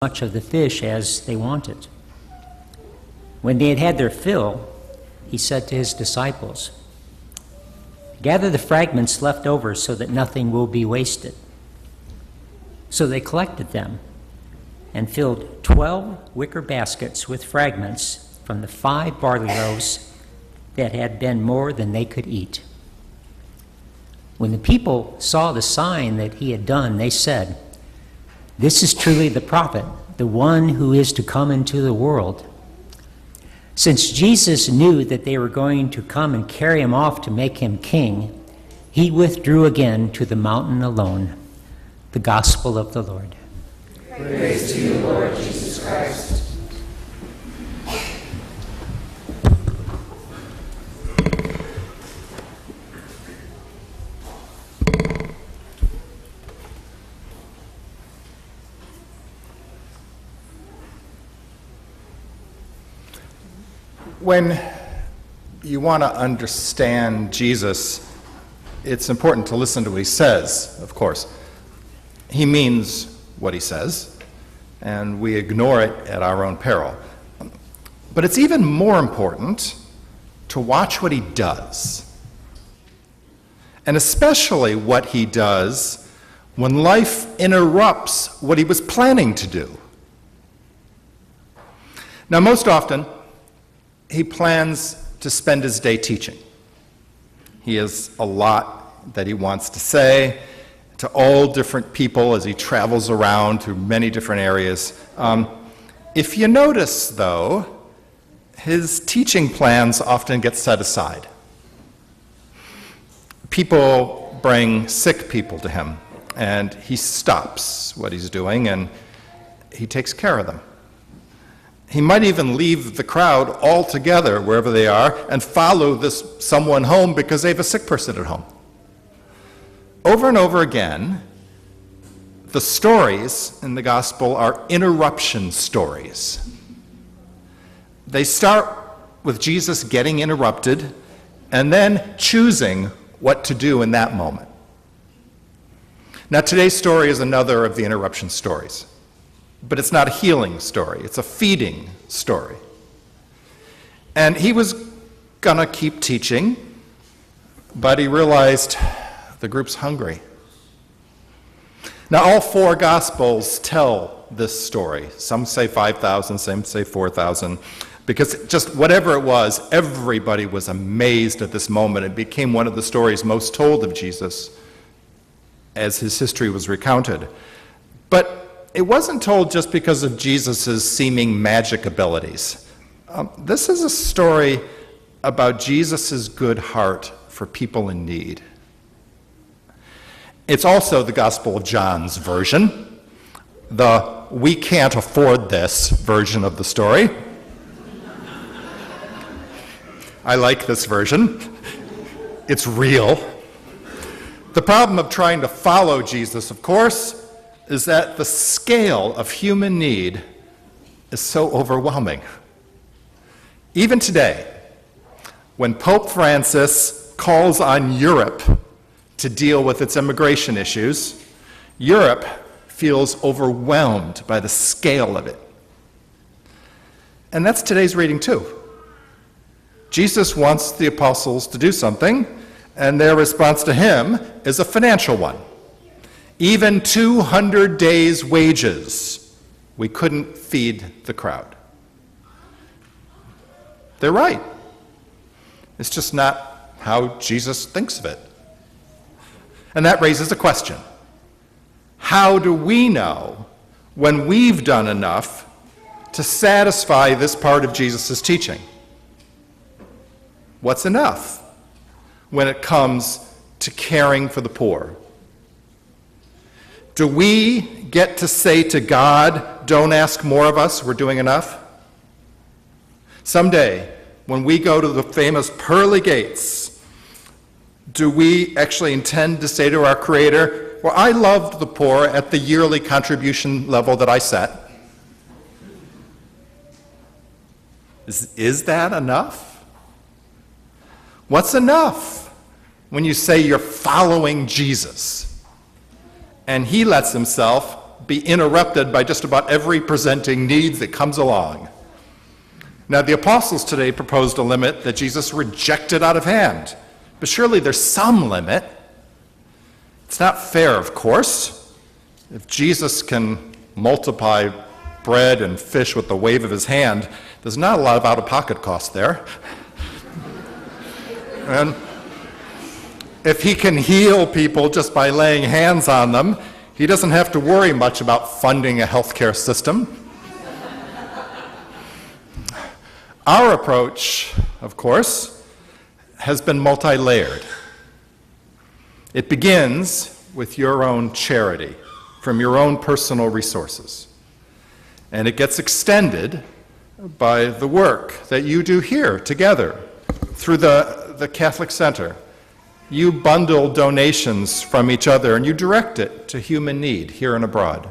much of the fish as they wanted. When they had their fill, he said to his disciples, "Gather the fragments left over so that nothing will be wasted." So they collected them and filled 12 wicker baskets with fragments from the 5 barley loaves that had been more than they could eat. When the people saw the sign that he had done, they said, "This is truly the prophet, the one who is to come into the world." Since Jesus knew that they were going to come and carry him off to make him king, he withdrew again to the mountain alone. The Gospel of the Lord. Praise to you, Lord Jesus Christ. When you want to understand Jesus, it's important to listen to what he says, of course. He means what he says, and we ignore it at our own peril. But it's even more important to watch what he does, and especially what he does when life interrupts what he was planning to do. Now, most often, he plans to spend his day teaching. He has a lot that he wants to say to all different people as he travels around through many different areas. If you notice, though, his teaching plans often get set aside. People bring sick people to him, and he stops what he's doing and he takes care of them. He might even leave the crowd altogether, wherever they are, and follow someone home because they have a sick person at home. Over and over again, the stories in the gospel are interruption stories. They start with Jesus getting interrupted and then choosing what to do in that moment. Now, today's story is another of the interruption stories. But it's not a healing story, it's a feeding story. And he was gonna keep teaching, but he realized the group's hungry. Now, all 4 Gospels tell this story. Some say 5,000, some say 4,000, because just whatever it was, everybody was amazed at this moment. It became one of the stories most told of Jesus as his history was recounted. But it wasn't told just because of Jesus' seeming magic abilities. This is a story about Jesus' good heart for people in need. It's also the Gospel of John's version, the "we can't afford this" version of the story. I like this version. It's real. The problem of trying to follow Jesus, of course, is that the scale of human need is so overwhelming. Even today, when Pope Francis calls on Europe to deal with its immigration issues, Europe feels overwhelmed by the scale of it. And that's today's reading too. Jesus wants the apostles to do something, and their response to him is a financial one. Even 200 days' wages, we couldn't feed the crowd. They're right. It's just not how Jesus thinks of it. And that raises a question. How do we know when we've done enough to satisfy this part of Jesus' teaching? What's enough when it comes to caring for the poor? Do we get to say to God, "Don't ask more of us, we're doing enough"? Someday, when we go to the famous pearly gates, do we actually intend to say to our Creator, "Well, I loved the poor at the yearly contribution level that I set"? Is that enough? What's enough when you say you're following Jesus and he lets himself be interrupted by just about every presenting need that comes along. Now, the apostles today proposed a limit that Jesus rejected out of hand, but surely there's some limit. It's not fair, of course. If Jesus can multiply bread and fish with the wave of his hand, there's not a lot of out-of-pocket costs there. And if he can heal people just by laying hands on them, he doesn't have to worry much about funding a healthcare system. Our approach, of course, has been multi-layered. It begins with your own charity, from your own personal resources. And it gets extended by the work that you do here together through the Catholic Center. You bundle donations from each other and you direct it to human need here and abroad.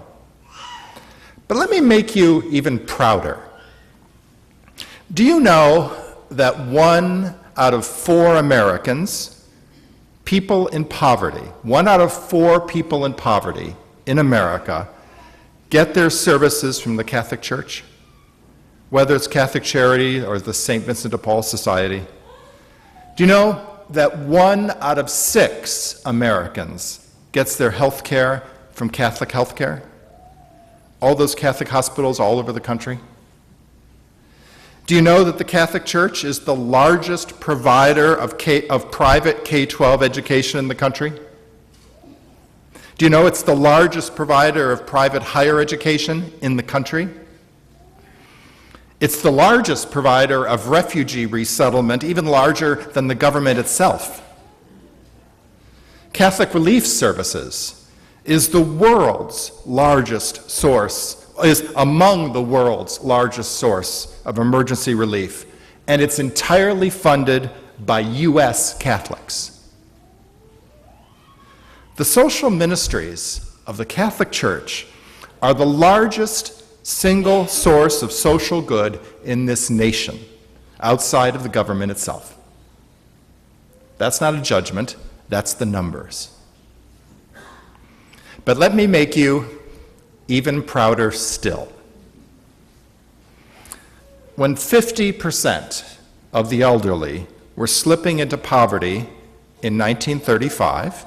But let me make you even prouder. Do you know that 1 out of 4 Americans, people in poverty, 1 out of 4 people in poverty in America get their services from the Catholic Church? Whether it's Catholic Charity or the St. Vincent de Paul Society. Do you know that 1 out of 6 Americans gets their health care from Catholic health care? All those Catholic hospitals all over the country? Do you know that the Catholic Church is the largest provider of private K-12 education in the country? Do you know it's the largest provider of private higher education in the country? It's the largest provider of refugee resettlement, even larger than the government itself. Catholic Relief Services is the world's largest source, is among the world's largest source of emergency relief, and it's entirely funded by U.S. Catholics. The social ministries of the Catholic Church are the largest single source of social good in this nation, outside of the government itself. That's not a judgment, that's the numbers. But let me make you even prouder still. When 50% of the elderly were slipping into poverty in 1935,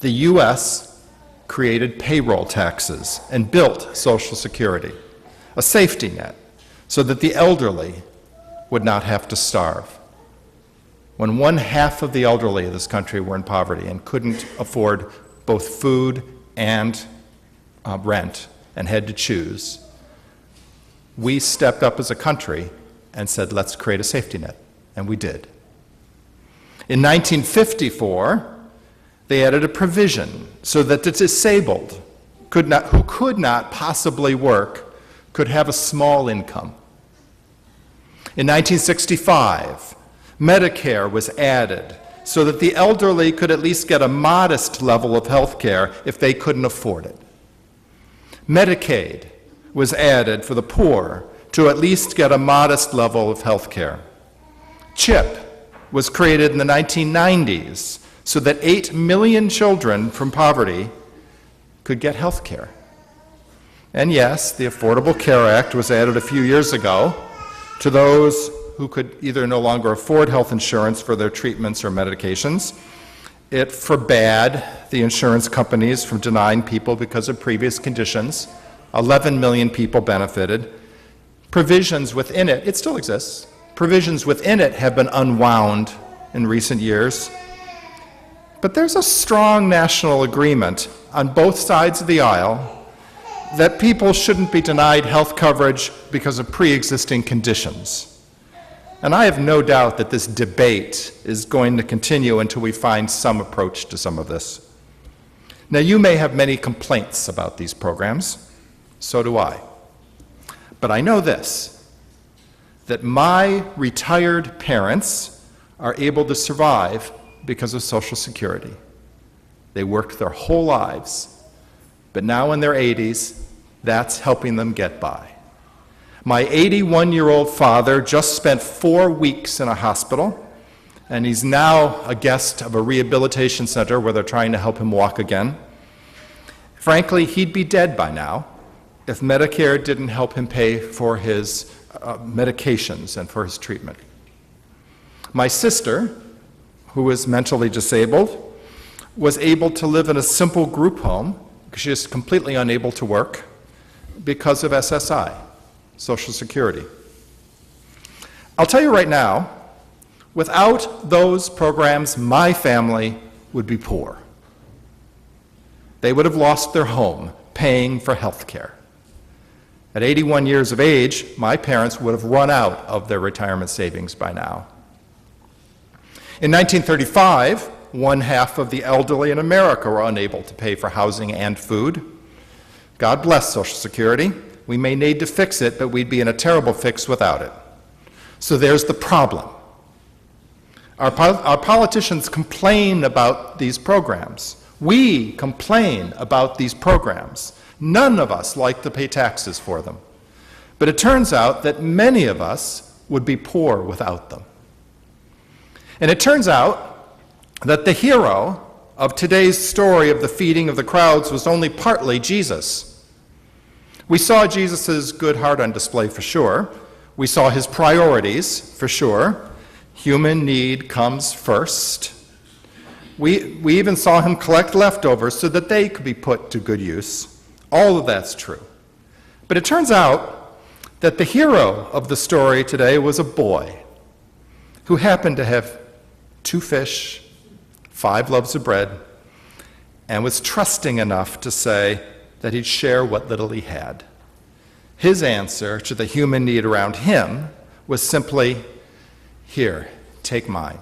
the U.S. created payroll taxes and built Social Security, a safety net, so that the elderly would not have to starve. When 1/2 of the elderly of this country were in poverty and couldn't afford both food and rent and had to choose, we stepped up as a country and said, let's create a safety net, and we did. In 1954, they added a provision so that the disabled who could not possibly work could have a small income. In 1965, Medicare was added so that the elderly could at least get a modest level of health care if they couldn't afford it. Medicaid was added for the poor to at least get a modest level of health care. CHIP was created in the 1990s so that 8 million children from poverty could get health care. And yes, the Affordable Care Act was added a few years ago to those who could either no longer afford health insurance for their treatments or medications. It forbade the insurance companies from denying people because of previous conditions. 11 million people benefited. Provisions within it, it still exists, provisions within it have been unwound in recent years. But there's a strong national agreement on both sides of the aisle that people shouldn't be denied health coverage because of pre-existing conditions. And I have no doubt that this debate is going to continue until we find some approach to some of this. Now, you may have many complaints about these programs. So do I. But I know this, that my retired parents are able to survive because of Social Security. They worked their whole lives, but now in their 80s, that's helping them get by. My 81-year-old father just spent 4 weeks in a hospital, and he's now a guest of a rehabilitation center where they're trying to help him walk again. Frankly, he'd be dead by now if Medicare didn't help him pay for his medications and for his treatment. My sister, who was mentally disabled, was able to live in a simple group home because she is completely unable to work because of SSI, Social Security. I'll tell you right now, without those programs, my family would be poor. They would have lost their home paying for health care. At 81 years of age, my parents would have run out of their retirement savings by now. In 1935, one half of the elderly in America were unable to pay for housing and food. God bless Social Security. We may need to fix it, but we'd be in a terrible fix without it. So there's the problem. Our politicians complain about these programs. We complain about these programs. None of us like to pay taxes for them. But it turns out that many of us would be poor without them. And it turns out that the hero of today's story of the feeding of the crowds was only partly Jesus. We saw Jesus' good heart on display for sure. We saw his priorities for sure. Human need comes first. We even saw him collect leftovers so that they could be put to good use. All of that's true. But it turns out that the hero of the story today was a boy who happened to have 2 fish, 5 loaves of bread, and was trusting enough to say that he'd share what little he had. His answer to the human need around him was simply, "Here, take mine."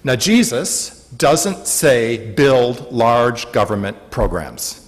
Now, Jesus doesn't say build large government programs.